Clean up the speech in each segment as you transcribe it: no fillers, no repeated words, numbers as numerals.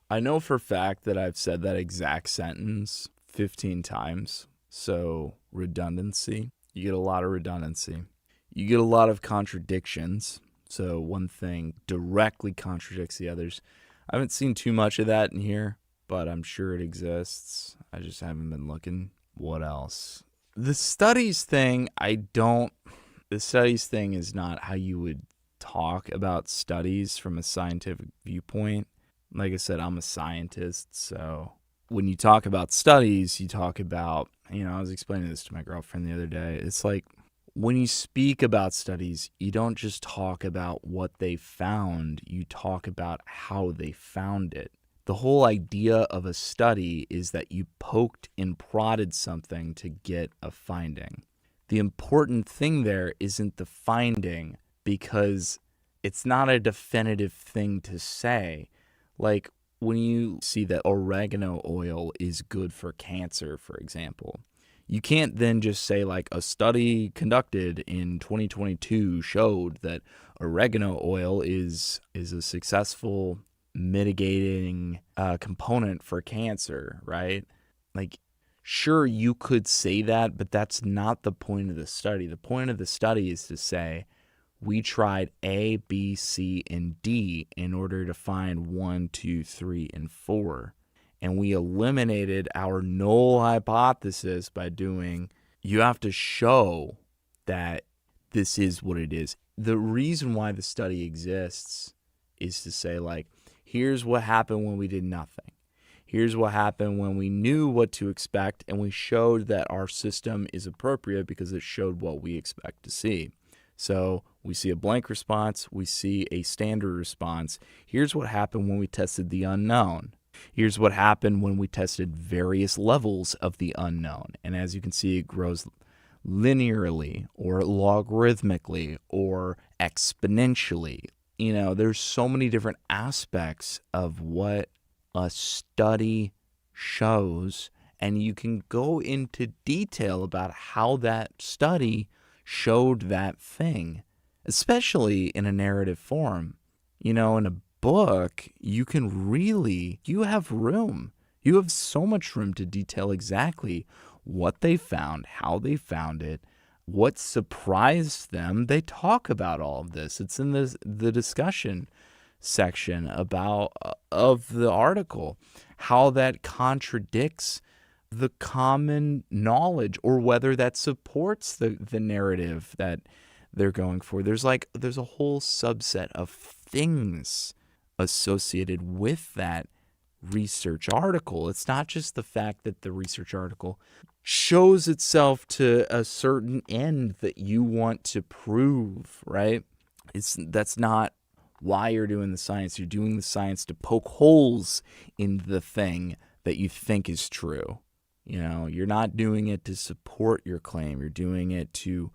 I know for a fact that I've said that exact sentence 15 times. So, redundancy. You get a lot of redundancy. You get a lot of contradictions. So, one thing directly contradicts the others. I haven't seen too much of that in here, but I'm sure it exists. I just haven't been looking. What else? The studies thing, the studies thing is not how you would talk about studies from a scientific viewpoint. Like I said, I'm a scientist, so when you talk about studies, you talk about, I was explaining this to my girlfriend the other day. It's like when you speak about studies, you don't just talk about what they found, you talk about how they found it. The whole idea of a study is that you poked and prodded something to get a finding. The important thing there isn't the finding, because it's not a definitive thing to say. Like when you see that oregano oil is good for cancer, for example, you can't then just say like a study conducted in 2022 showed that oregano oil is a successful mitigating component for cancer, right? Like, sure, you could say that, but that's not the point of the study. The point of the study is to say, we tried A, B, C, and D in order to find 1, 2, 3, and 4. And we eliminated our null hypothesis by doing, you have to show that this is what it is. The reason why the study exists is to say, like, here's what happened when we did nothing. Here's what happened when we knew what to expect, and we showed that our system is appropriate because it showed what we expect to see. So we see a blank response, we see a standard response. Here's what happened when we tested the unknown. Here's what happened when we tested various levels of the unknown. And as you can see, it grows linearly or logarithmically or exponentially. There's so many different aspects of what a study shows, and you can go into detail about how that study showed that thing, especially in a narrative form. In a book, you have room. You have so much room to detail exactly what they found, how they found it, what surprised them. They talk about all of this. It's in the discussion section of the article, how that contradicts the common knowledge, or whether that supports the narrative that they're going for. There's a whole subset of things associated with that research article. It's not just the fact that the research article shows itself to a certain end that you want to prove, right? That's not why you're doing the science. You're doing the science to poke holes in the thing that you think is true. You're not doing it to support your claim. You're doing it to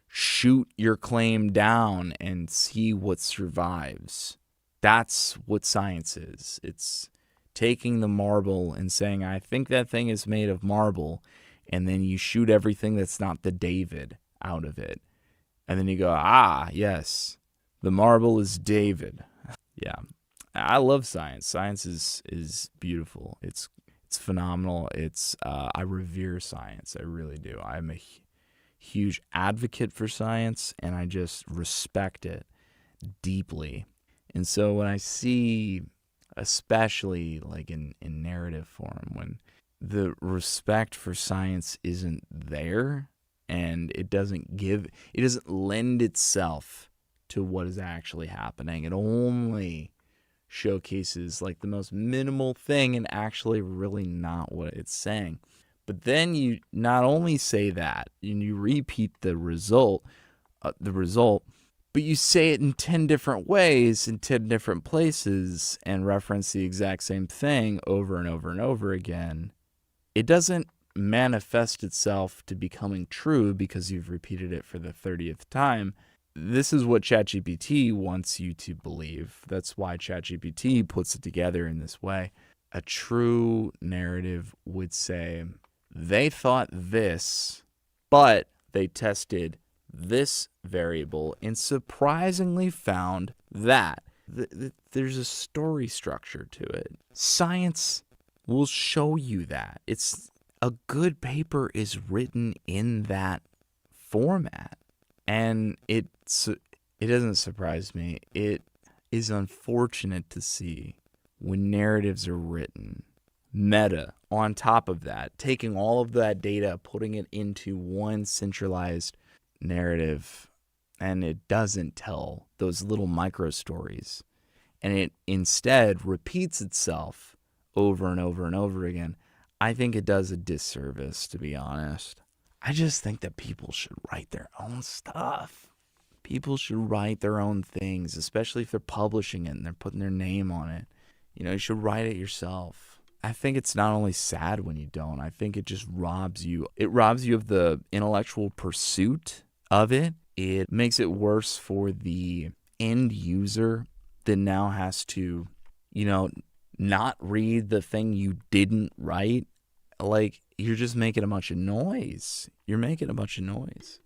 shoot your claim down and see what survives. That's what science is. It's taking the marble and saying, I think that thing is made of marble, and then you shoot everything that's not the David out of it. And then you go, yes, the marble is David. Yeah. I love science. Science is beautiful. It's phenomenal. I revere science. I really do. I'm a huge advocate for science, and I just respect it deeply. And so when I see, especially like in narrative form, when the respect for science isn't there, and it doesn't lend itself to what is actually happening. It only showcases like the most minimal thing and actually really not what it's saying. But then you not only say that, and you repeat the result, but you say it in 10 different ways in 10 different places and reference the exact same thing over and over and over again. It doesn't manifest itself to becoming true because you've repeated it for the 30th time. This is what ChatGPT wants you to believe. That's why ChatGPT puts it together in this way. A true narrative would say, they thought this, but they tested this variable and surprisingly found that. There's a story structure to it. Science will show you that. It's a good paper is written in that format. And it doesn't surprise me. It is unfortunate to see when narratives are written. Meta, on top of that, taking all of that data, putting it into one centralized narrative, and it doesn't tell those little micro stories. And it instead repeats itself over and over and over again. I think it does a disservice, to be honest. I just think that people should write their own stuff. People should write their own things, especially if they're publishing it and they're putting their name on it. You should write it yourself. I think it's not only sad when you don't, I think it just robs you. It robs you of the intellectual pursuit of it. It makes it worse for the end user that now has to, not read the thing you didn't write. Like, you're just making a bunch of noise. You're making a bunch of noise.